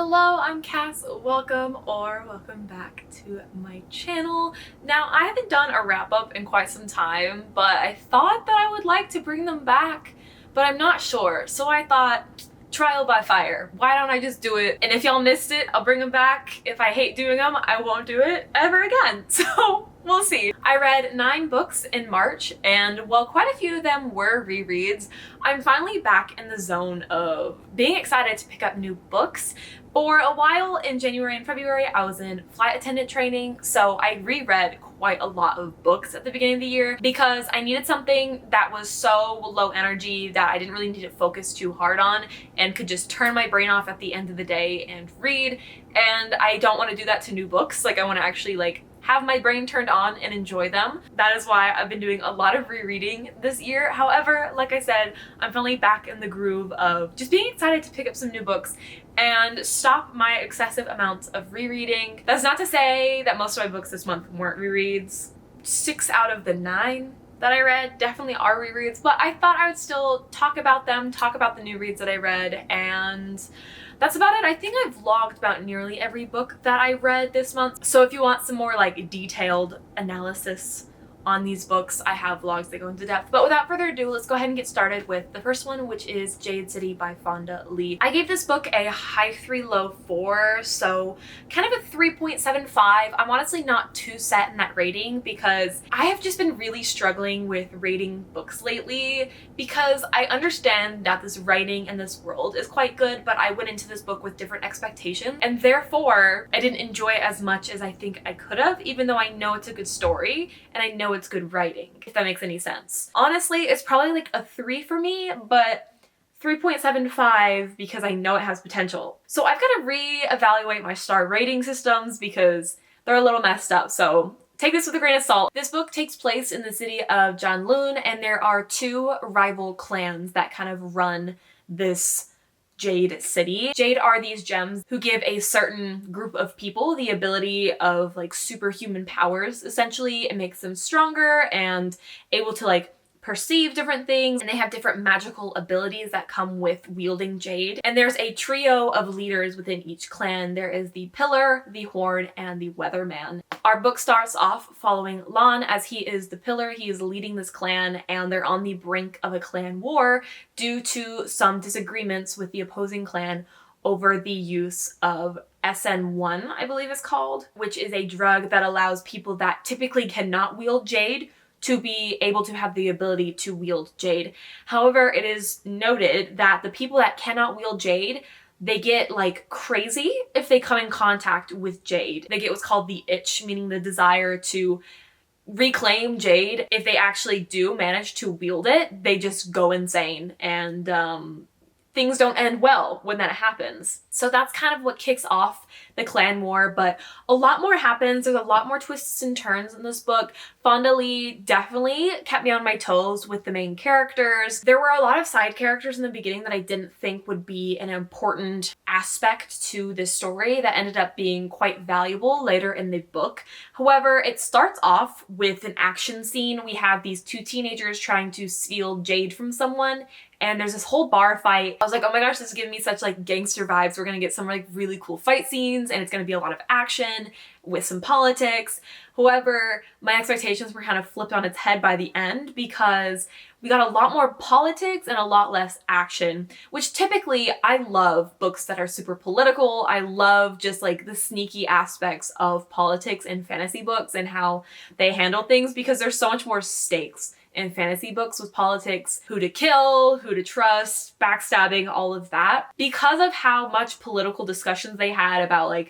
Hello, I'm Cass. Welcome back to my channel. Now, I haven't done a wrap-up in quite some time, but I thought that I would like to bring them back, but I'm not sure. So I thought, trial by fire. Why don't I just do it? And if y'all missed it, I'll bring them back. If I hate doing them, I won't do it ever again. So we'll see. I read 9 books in March, and while quite a few of them were rereads, I'm finally back in the zone of being excited to pick up new books. For a while in January and February, I was in flight attendant training, so I reread quite a lot of books at the beginning of the year because I needed something that was so low energy that I didn't really need to focus too hard on and could just turn my brain off at the end of the day and read. And I don't want to do that to new books. I want to actually have my brain turned on and enjoy them. That is why I've been doing a lot of rereading this year. However, like I said, I'm finally back in the groove of just being excited to pick up some new books and stop my excessive amounts of rereading. That's not to say that most of my books this month weren't rereads. 6 out of the 9 that I read definitely are rereads, but I thought I would still talk about them, talk about the new reads that I read, and that's about it. I think I've vlogged about nearly every book that I read this month. So if you want some more detailed analysis on these books, I have vlogs that go into depth. But without further ado, let's go ahead and get started with the first one, which is Jade City by Fonda Lee. I gave this book a high 3, low 4, so kind of a 3.75. I'm honestly not too set in that rating because I have just been really struggling with rating books lately because I understand that this writing and this world is quite good, but I went into this book with different expectations and therefore I didn't enjoy it as much as I think I could have, even though I know it's a good story and I know it's good writing, if that makes any sense. Honestly, it's probably a 3 for me, but 3.75 because I know it has potential. So I've got to reevaluate my star rating systems because they're a little messed up, so take this with a grain of salt. This book takes place in the city of Janloon, and there are 2 rival clans that kind of run this Jade City. Jade are these gems who give a certain group of people the ability of superhuman powers. Essentially, it makes them stronger and able to perceive different things, and they have different magical abilities that come with wielding Jade. And there's a trio of leaders within each clan. There is the Pillar, the Horde, and the Weatherman. Our book starts off following Lan as he is the Pillar. He is leading this clan and they're on the brink of a clan war due to some disagreements with the opposing clan over the use of SN1, I believe it's called, which is a drug that allows people that typically cannot wield Jade to be able to have the ability to wield Jade. However, it is noted that the people that cannot wield Jade, they get crazy if they come in contact with Jade. They get what's called the itch, meaning the desire to reclaim Jade. If they actually do manage to wield it, they just go insane, and things don't end well when that happens. So that's kind of what kicks off the clan war, but a lot more happens. There's a lot more twists and turns in this book. Fonda Lee definitely kept me on my toes with the main characters. There were a lot of side characters in the beginning that I didn't think would be an important aspect to this story that ended up being quite valuable later in the book. However, it starts off with an action scene. We have these 2 teenagers trying to steal Jade from someone, and there's this whole bar fight. I was like, oh my gosh, this is giving me such gangster vibes. We're gonna get some really cool fight scenes and it's gonna be a lot of action with some politics. However, my expectations were kind of flipped on its head by the end because we got a lot more politics and a lot less action, which typically I love books that are super political. I love just the sneaky aspects of politics in fantasy books and how they handle things because there's so much more stakes in fantasy books with politics, who to kill, who to trust, backstabbing, all of that. Because of how much political discussions they had about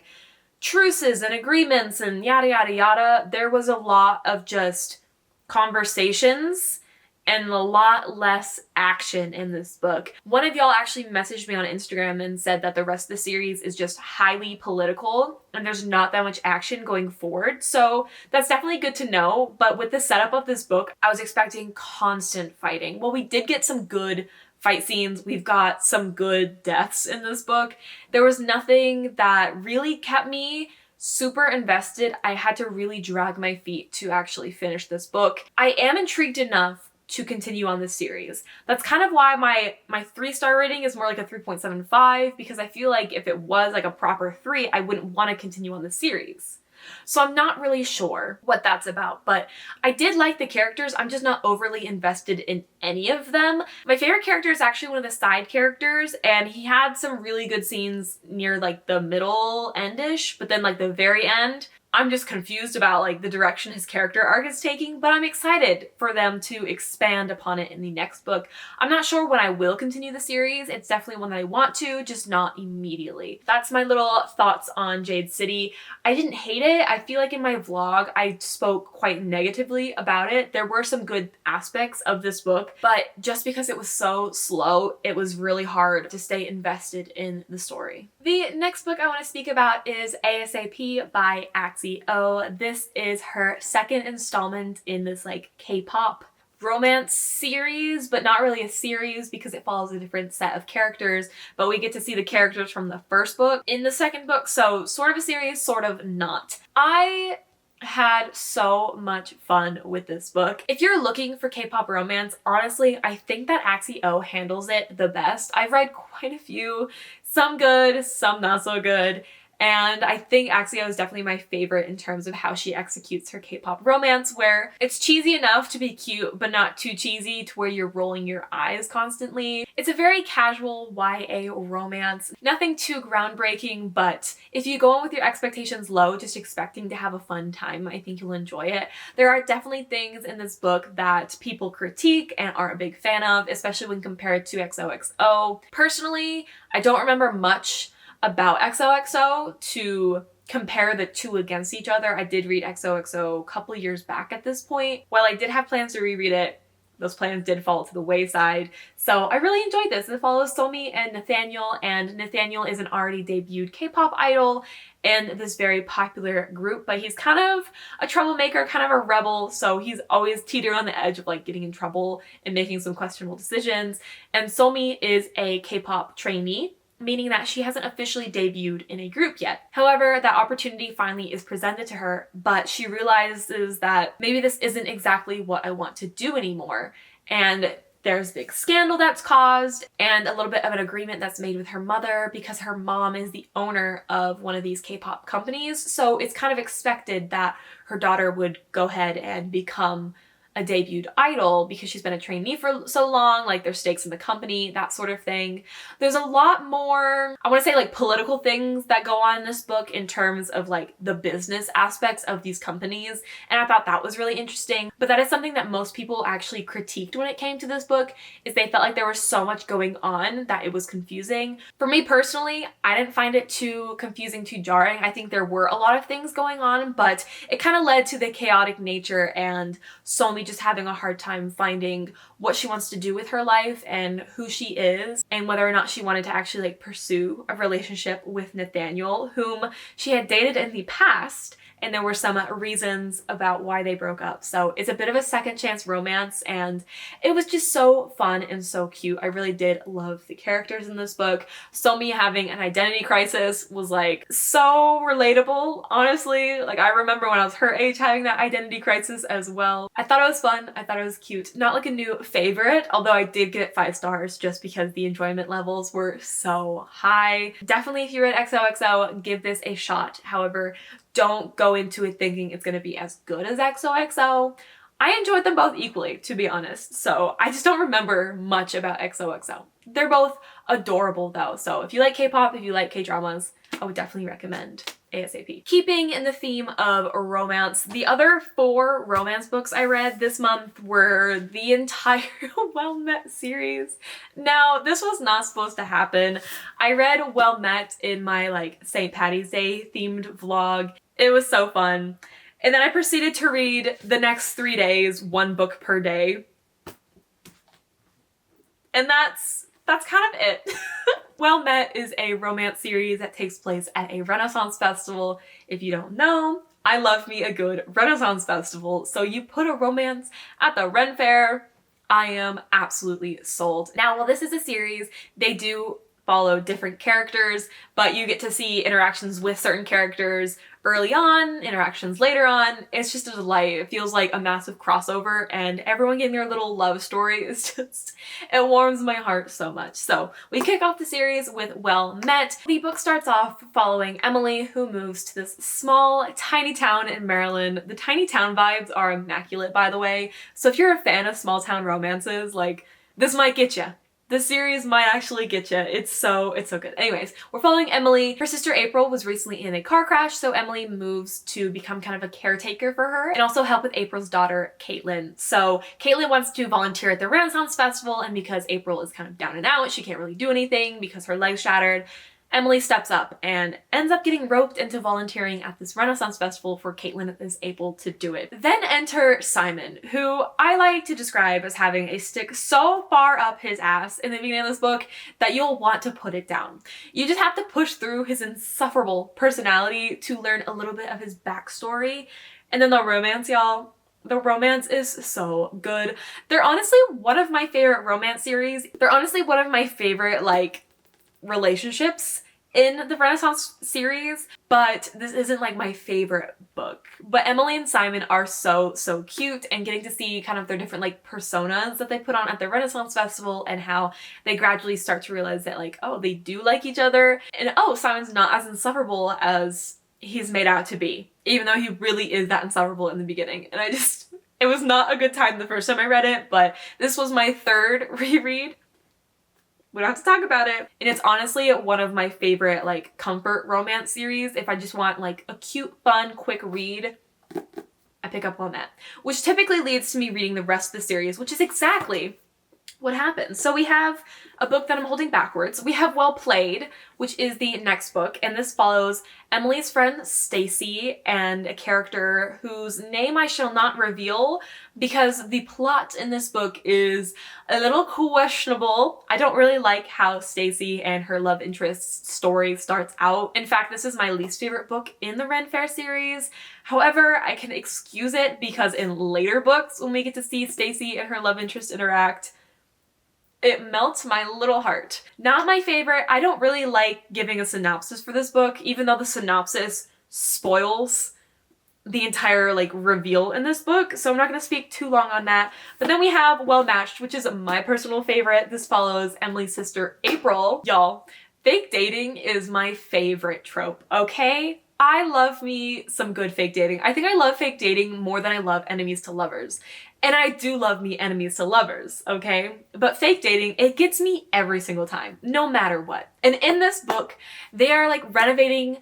truces and agreements and yada yada yada, there was a lot of just conversations and a lot less action in this book. One of y'all actually messaged me on Instagram and said that the rest of the series is just highly political and there's not that much action going forward. So that's definitely good to know. But with the setup of this book, I was expecting constant fighting. Well, we did get some good fight scenes. We've got some good deaths in this book. There was nothing that really kept me super invested. I had to really drag my feet to actually finish this book. I am intrigued enough to continue on this series. That's kind of why my 3-star rating is more like a 3.75, because I feel like if it was like a proper 3, I wouldn't want to continue on the series. So I'm not really sure what that's about, but I did like the characters. I'm just not overly invested in any of them. My favorite character is actually one of the side characters, and he had some really good scenes near like the middle end-ish, but then like the very end, I'm just confused about like the direction his character arc is taking, but I'm excited for them to expand upon it in the next book. I'm not sure when I will continue the series. It's definitely one that I want to, just not immediately. That's my little thoughts on Jade City. I didn't hate it. I feel like in my vlog, I spoke quite negatively about it. There were some good aspects of this book, but just because it was so slow, it was really hard to stay invested in the story. The next book I want to speak about is ASAP by Axie-O. This is her second installment in this like K-pop romance series, but not really a series because it follows a different set of characters, but we get to see the characters from the first book in the second book, so sort of a series, sort of not. I had so much fun with this book. If you're looking for K-pop romance, honestly, I think that Axie-O handles it the best. I've read quite a few, some good, some not so good, and I think Axie-O is definitely my favorite in terms of how she executes her K-pop romance, where it's cheesy enough to be cute, but not too cheesy to where you're rolling your eyes constantly. It's a very casual YA romance. Nothing too groundbreaking, but if you go in with your expectations low, just expecting to have a fun time, I think you'll enjoy it. There are definitely things in this book that people critique and aren't a big fan of, especially when compared to XOXO. Personally, I don't remember much about XOXO to compare the two against each other. I did read XOXO a couple years back at this point. While I did have plans to reread it, those plans did fall to the wayside. So I really enjoyed this. It follows Somi and Nathaniel is an already debuted K-pop idol in this very popular group, but he's kind of a troublemaker, kind of a rebel, so he's always teetering on the edge of like getting in trouble and making some questionable decisions. And Somi is a K-pop trainee, meaning that she hasn't officially debuted in a group yet. However, that opportunity finally is presented to her, but she realizes that maybe this isn't exactly what I want to do anymore. And there's a big scandal that's caused and a little bit of an agreement that's made with her mother because her mom is the owner of one of these K-pop companies. So it's kind of expected that her daughter would go ahead and become a debuted idol because she's been a trainee for so long, like there's stakes in the company, that sort of thing. There's a lot more, I want to say like political things that go on in this book in terms of like the business aspects of these companies, and I thought that was really interesting. But that is something that most people actually critiqued when it came to this book, is they felt like there was so much going on that it was confusing. For me personally, I didn't find it too confusing, too jarring. I think there were a lot of things going on, but it kind of led to the chaotic nature and Somi just having a hard time finding what she wants to do with her life and who she is, and whether or not she wanted to actually like pursue a relationship with Nathaniel, whom she had dated in the past, and there were some reasons about why they broke up. So it's a bit of a second chance romance, and it was just so fun and so cute. I really did love the characters in this book. Somi having an identity crisis was like so relatable, honestly. Like I remember when I was her age having that identity crisis as well. I thought it was fun. I thought it was cute. Not like a new favorite, although I did give it 5 stars just because the enjoyment levels were so high. Definitely if you read XOXO, give this a shot. However, don't go into it thinking it's going to be as good as XOXO. I enjoyed them both equally, to be honest, so I just don't remember much about XOXO. They're both adorable though, so if you like K-pop, if you like K-dramas, I would definitely recommend ASAP. Keeping in the theme of romance, the other 4 romance books I read this month were the entire Well Met series. Now, this was not supposed to happen. I read Well Met in my like St. Patty's Day themed vlog. It was so fun. And then I proceeded to read the next 3 days, 1 book per day. And that's kind of it. Well Met is a romance series that takes place at a Renaissance festival. If you don't know, I love me a good Renaissance festival. So you put a romance at the Ren Fair, I am absolutely sold. Now, while this is a series, they do follow different characters, but you get to see interactions with certain characters early on, interactions later on. It's just a delight. It feels like a massive crossover, and everyone getting their little love story is just, it warms my heart so much. So we kick off the series with Well Met. The book starts off following Emily, who moves to this small, tiny town in Maryland. The tiny town vibes are immaculate, by the way. So if you're a fan of small town romances, like, this might get you. This series might actually get you. It's so good. Anyways, we're following Emily. Her sister April was recently in a car crash, so Emily moves to become kind of a caretaker for her and also help with April's daughter, Caitlin. So Caitlin wants to volunteer at the Renaissance Festival, and because April is kind of down and out, she can't really do anything because her leg's shattered. Emily steps up and ends up getting roped into volunteering at this Renaissance Festival for Caitlin is able to do it. Then enter Simon, who I like to describe as having a stick so far up his ass in the beginning of this book that you'll want to put it down. You just have to push through his insufferable personality to learn a little bit of his backstory. And then the romance, y'all. The romance is so good. They're honestly one of my favorite romance series. They're honestly one of my favorite, like, relationships in the Renaissance series, but this isn't like my favorite book. But Emily and Simon are so cute, and getting to see kind of their different like personas that they put on at the Renaissance Festival and how they gradually start to realize that like, oh, they do like each other, and oh, Simon's not as insufferable as he's made out to be, even though he really is that insufferable in the beginning. And it was not a good time the first time I read it, but this was my third reread. We don't have to talk about it. And it's honestly one of my favorite like comfort romance series. If I just want like a cute, fun, quick read, I pick up on that. Which typically leads to me reading the rest of the series, which is exactly what happens. So we have a book that I'm holding backwards. We have Well Played, which is the next book, and this follows Emily's friend Stacy and a character whose name I shall not reveal because the plot in this book is a little questionable. I don't really like how Stacy and her love interest story starts out. In fact, this is my least favorite book in the Ren Fair series. However, I can excuse it because in later books, when we get to see Stacy and her love interest interact, it melts my little heart. Not my favorite. I don't really like giving a synopsis for this book, even though the synopsis spoils the entire like reveal in this book, so I'm not going to speak too long on that. But then we have Well Matched, which is my personal favorite. This follows Emily's sister April. Y'all, fake dating is my favorite trope, okay? I love me some good fake dating. I think I love fake dating more than I love enemies to lovers. And I do love me enemies to lovers, okay? But fake dating, it gets me every single time, no matter what. And in this book, they are like renovating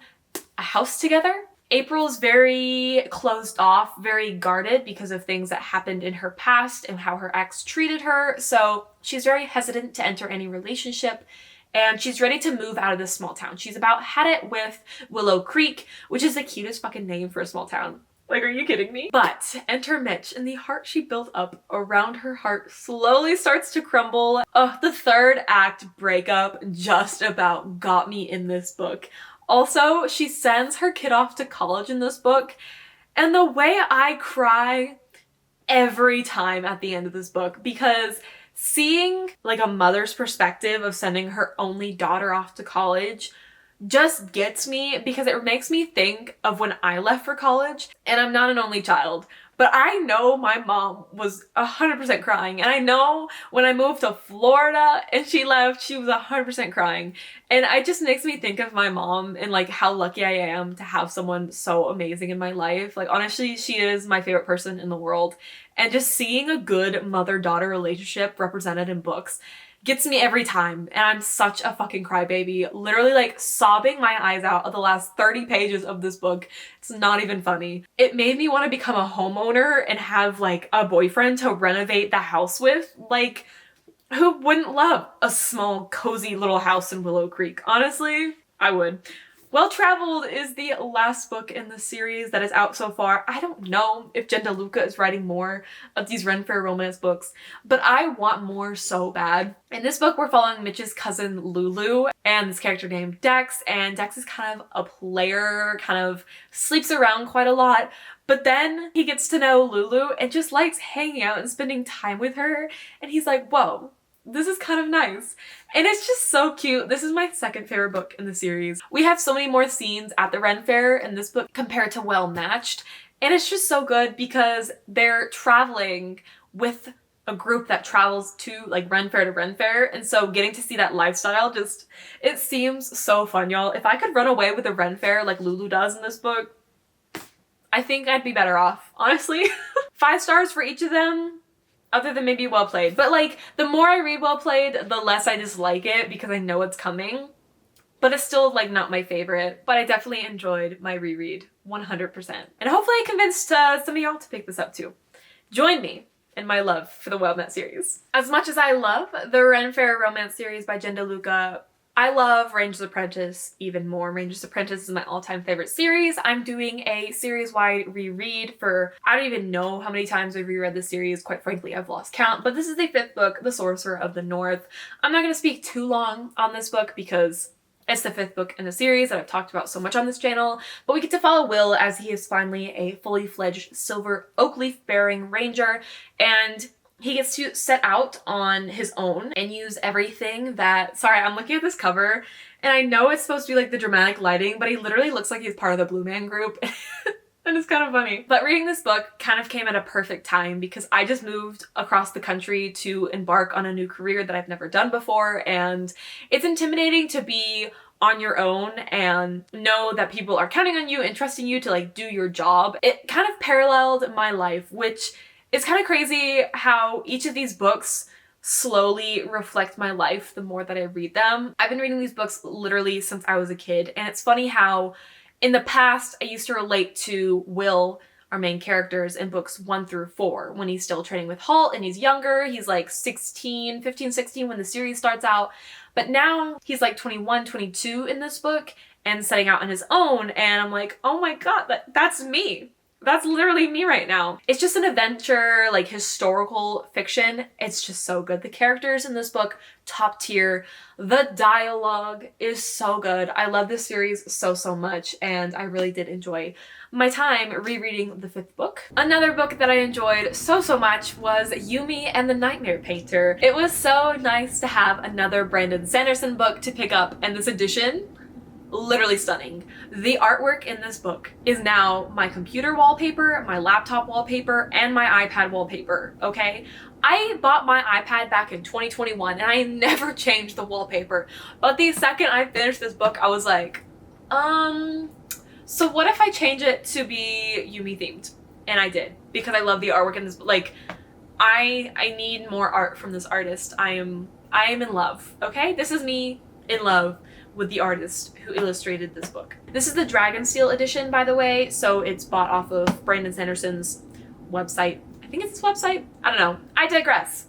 a house together. April's very closed off, very guarded because of things that happened in her past and how her ex treated her. So she's very hesitant to enter any relationship. And she's ready to move out of this small town. She's about had it with Willow Creek, which is the cutest fucking name for a small town. Like, are you kidding me? But enter Mitch, and the heart she built up around her heart slowly starts to crumble. Oh, the third act breakup just about got me in this book. Also, she sends her kid off to college in this book, and the way I cry every time at the end of this book, because seeing like a mother's perspective of sending her only daughter off to college just gets me, because it makes me think of when I left for college. And I'm not an only child, but I know my mom was 100% crying. And I know when I moved to Florida and she left, she was 100% crying. And it just makes me think of my mom and like how lucky I am to have someone so amazing in my life. Like, honestly, she is my favorite person in the world. And just seeing a good mother-daughter relationship represented in books gets me every time, and I'm such a fucking crybaby, literally like sobbing my eyes out of the last 30 pages of this book. It's not even funny. It made me want to become a homeowner and have like a boyfriend to renovate the house with. Like, who wouldn't love a small cozy little house in Willow Creek? Honestly, I would. Well Traveled is the last book in the series that is out so far. I don't know if Jen DeLuca is writing more of these Ren Fair romance books, but I want more so bad. In this book, we're following Mitch's cousin Lulu and this character named Dex, and Dex is kind of a player, kind of sleeps around quite a lot, but then he gets to know Lulu and just likes hanging out and spending time with her, and he's like, whoa, this is kind of nice. And it's just so cute. This is my second favorite book in the series. We have so many more scenes at the Ren Fair in this book compared to Well Matched. And it's just so good because they're traveling with a group that travels to like Ren Fair to Ren Fair. And so getting to see that lifestyle just, it seems so fun, y'all. If I could run away with a Ren Fair like Lulu does in this book, I think I'd be better off, honestly. 5 stars for each of them, other than maybe Well Played. But like, the more I read Well Played, the less I dislike it because I know it's coming. But it's still like not my favorite. But I definitely enjoyed my reread, 100%. And hopefully I convinced some of y'all to pick this up too. Join me in my love for the Well Met series. As much as I love the Ren Fair romance series by Jen DeLuca, I love Ranger's Apprentice even more. Ranger's Apprentice is my all-time favorite series. I'm doing a series-wide reread for, I don't even know how many times I've reread this series. Quite frankly, I've lost count. But this is the 5th book, The Sorcerer of the North. I'm not going to speak too long on this book because it's the 5th book in the series that I've talked about so much on this channel. But we get to follow Will as he is finally a fully fledged silver oak leaf bearing ranger. And he gets to set out on his own and use everything that, sorry, I'm looking at this cover and I know it's supposed to be like the dramatic lighting, but he literally looks like he's part of the Blue Man Group. And it's kind of funny. But reading this book kind of came at a perfect time because I just moved across the country to embark on a new career that I've never done before. And it's intimidating to be on your own and know that people are counting on you and trusting you to like do your job. It kind of paralleled my life, which it's kind of crazy how each of these books slowly reflect my life the more that I read them. I've been reading these books literally since I was a kid, and it's funny how in the past I used to relate to Will, our main characters, in books 1 through 4 when he's still training with Halt and he's younger. He's like 16, 15, 16 when the series starts out. But now he's like 21, 22 in this book and setting out on his own, and I'm like, oh my god, that's me. That's literally me right now. It's just an adventure, like historical fiction. It's just so good. The characters in this book, top tier. The dialogue is so good. I love this series so, so much, and I really did enjoy my time rereading the 5th book. Another book that I enjoyed so, so much was Yumi and the Nightmare Painter. It was so nice to have another Brandon Sanderson book to pick up, and this edition, literally stunning. The artwork in this book is now my computer wallpaper, my laptop wallpaper, and my iPad wallpaper, okay? I bought my iPad back in 2021 and I never changed the wallpaper. But the second I finished this book, I was like, so what if I change it to be Yumi themed? And I did, because I love the artwork in this, like, I need more art from this artist. I am in love, okay? This is me in love with the artist who illustrated this book. This is the Dragonsteel edition, by the way, so it's bought off of Brandon Sanderson's website. I think it's his website? I don't know. I digress.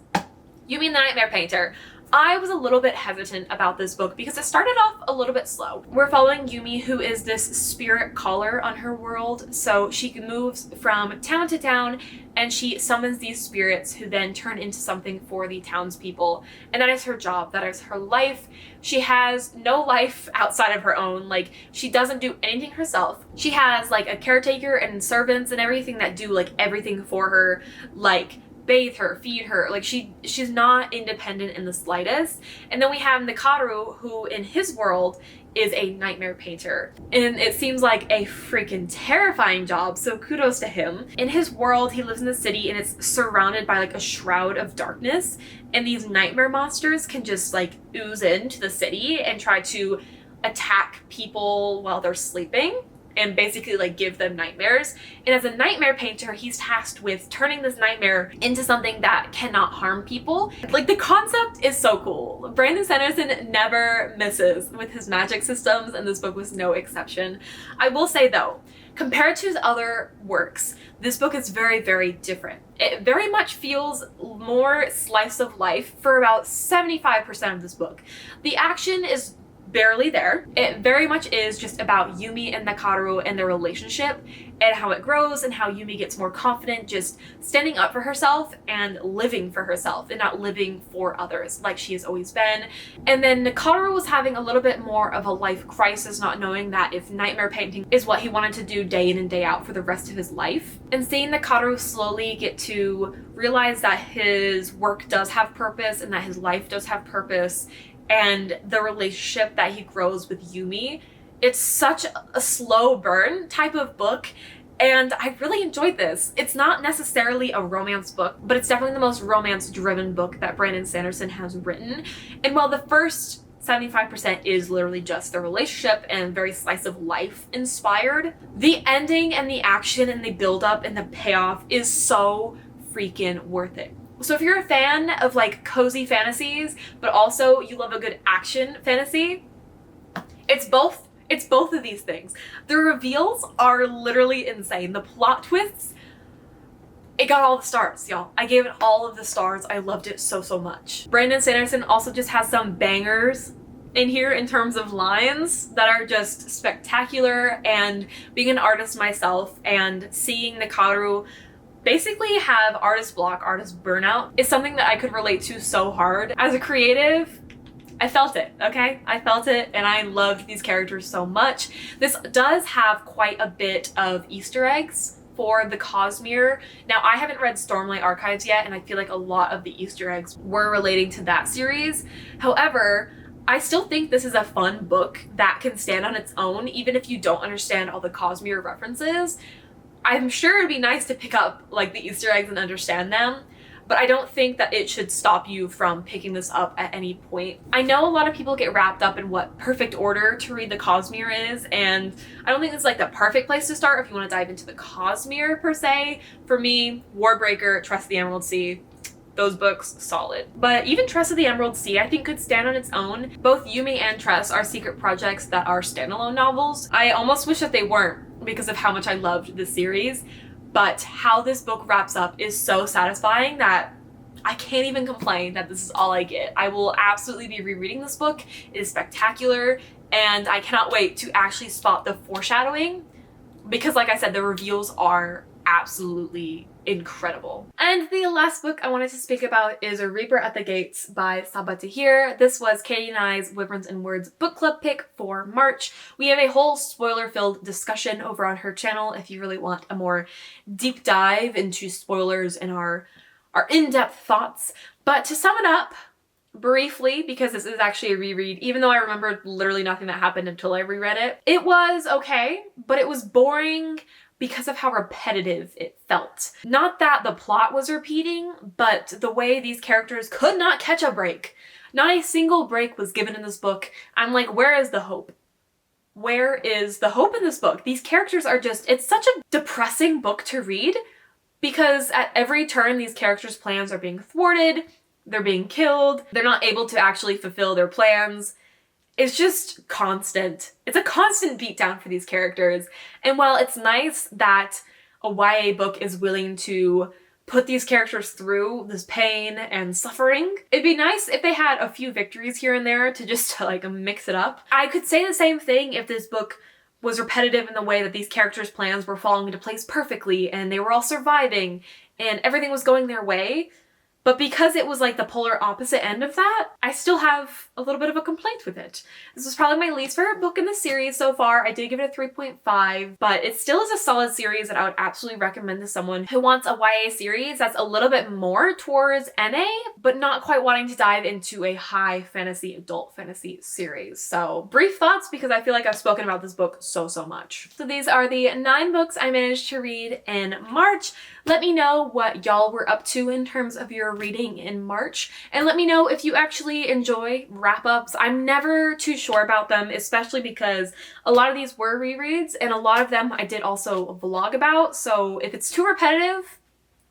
Yumi and the Nightmare Painter. I was a little bit hesitant about this book because it started off a little bit slow. We're following Yumi, who is this spirit caller on her world. So she moves from town to town and she summons these spirits who then turn into something for the townspeople. And that is her job. That is her life. She has no life outside of her own. Like, she doesn't do anything herself. She has like a caretaker and servants and everything that do like everything for her, like bathe her, feed her. Like, she's not independent in the slightest. And then we have Nikaru, who in his world is a nightmare painter. And it seems like a freaking terrifying job, so kudos to him. In his world, he lives in the city and it's surrounded by like a shroud of darkness. And these nightmare monsters can just like ooze into the city and try to attack people while they're sleeping and basically like give them nightmares. And as a nightmare painter, he's tasked with turning this nightmare into something that cannot harm people. Like, the concept is so cool. Brandon Sanderson never misses with his magic systems, and this book was no exception. I will say though, compared to his other works, this book is very, very different. It very much feels more slice of life for about 75% of this book. The action is barely there. It very much is just about Yumi and Nakaru and their relationship and how it grows and how Yumi gets more confident just standing up for herself and living for herself and not living for others like she has always been. And then Nakaru was having a little bit more of a life crisis, not knowing that if nightmare painting is what he wanted to do day in and day out for the rest of his life. And seeing Nakaru slowly get to realize that his work does have purpose and that his life does have purpose, and the relationship that he grows with Yumi. It's such a slow burn type of book, and I really enjoyed this. It's not necessarily a romance book, but it's definitely the most romance-driven book that Brandon Sanderson has written. And while the first 75% is literally just the relationship and very slice of life inspired, the ending and the action and the build-up and the payoff is so freaking worth it. So if you're a fan of like cozy fantasies, but also you love a good action fantasy, it's both of these things. The reveals are literally insane. The plot twists, it got all the stars, y'all. I gave it all of the stars. I loved it so, so much. Brandon Sanderson also just has some bangers in here in terms of lines that are just spectacular, and being an artist myself and seeing Nakaru basically have artist block, artist burnout is something that I could relate to so hard. As a creative, I felt it, okay? I felt it, and I loved these characters so much. This does have quite a bit of Easter eggs for the Cosmere. Now, I haven't read Stormlight Archives yet, and I feel like a lot of the Easter eggs were relating to that series. However, I still think this is a fun book that can stand on its own, even if you don't understand all the Cosmere references. I'm sure it'd be nice to pick up like the Easter eggs and understand them, but I don't think that it should stop you from picking this up at any point. I know a lot of people get wrapped up in what perfect order to read the Cosmere is, and I don't think it's like the perfect place to start if you want to dive into the Cosmere per se. For me, Warbreaker, Trust of the Emerald Sea, those books, solid. But even Trust of the Emerald Sea, I think could stand on its own. Both Yumi and Tress are secret projects that are standalone novels. I almost wish that they weren't because of how much I loved the series, but how this book wraps up is so satisfying that I can't even complain that this is all I get. I will absolutely be rereading this book. It is spectacular, and I cannot wait to actually spot the foreshadowing because, like I said, the reveals are absolutely incredible. And the last book I wanted to speak about is A Reaper at the Gates by Sabaa Tahir. This was Katie and I's Wyverns and Words book club pick for March. We have a whole spoiler-filled discussion over on her channel if you really want a more deep dive into spoilers and our in-depth thoughts. But to sum it up briefly, because this is actually a reread, even though I remembered literally nothing that happened until I reread it, it was okay, but it was boring because of how repetitive it felt. Not that the plot was repeating, but the way these characters could not catch a break. Not a single break was given in this book. I'm like, where is the hope? Where is the hope in this book? These characters are just, it's such a depressing book to read because at every turn these characters' plans are being thwarted, they're being killed, they're not able to actually fulfill their plans. It's just constant. It's a constant beatdown for these characters. And while it's nice that a YA book is willing to put these characters through this pain and suffering, it'd be nice if they had a few victories here and there to just like mix it up. I could say the same thing if this book was repetitive in the way that these characters' plans were falling into place perfectly and they were all surviving and everything was going their way. But because it was like the polar opposite end of that, I still have a little bit of a complaint with it. This was probably my least favorite book in the series so far. I did give it a 3.5, but it still is a solid series that I would absolutely recommend to someone who wants a YA series that's a little bit more towards NA, but not quite wanting to dive into a high fantasy, adult fantasy series. So brief thoughts because I feel like I've spoken about this book so much. So these are the 9 books I managed to read in March. Let me know what y'all were up to in terms of your reading in March, and let me know if you actually enjoy wrap-ups. I'm never too sure about them, especially because a lot of these were rereads and a lot of them I did also vlog about, so if it's too repetitive,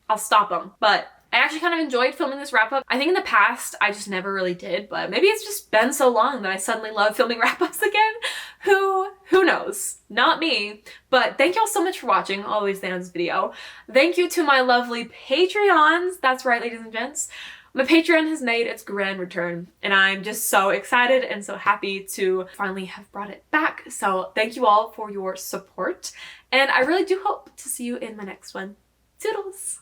I'll stop them. But I actually kind of enjoyed filming this wrap-up. I think in the past I just never really did, but maybe it's just been so long that I suddenly love filming wrap-ups again. Who knows? Not me. But thank y'all so much for watching all the way to the end of this video. Thank you to my lovely Patreons. That's right, ladies and gents. My Patreon has made its grand return, and I'm just so excited and so happy to finally have brought it back. So thank you all for your support, and I really do hope to see you in my next one. Toodles!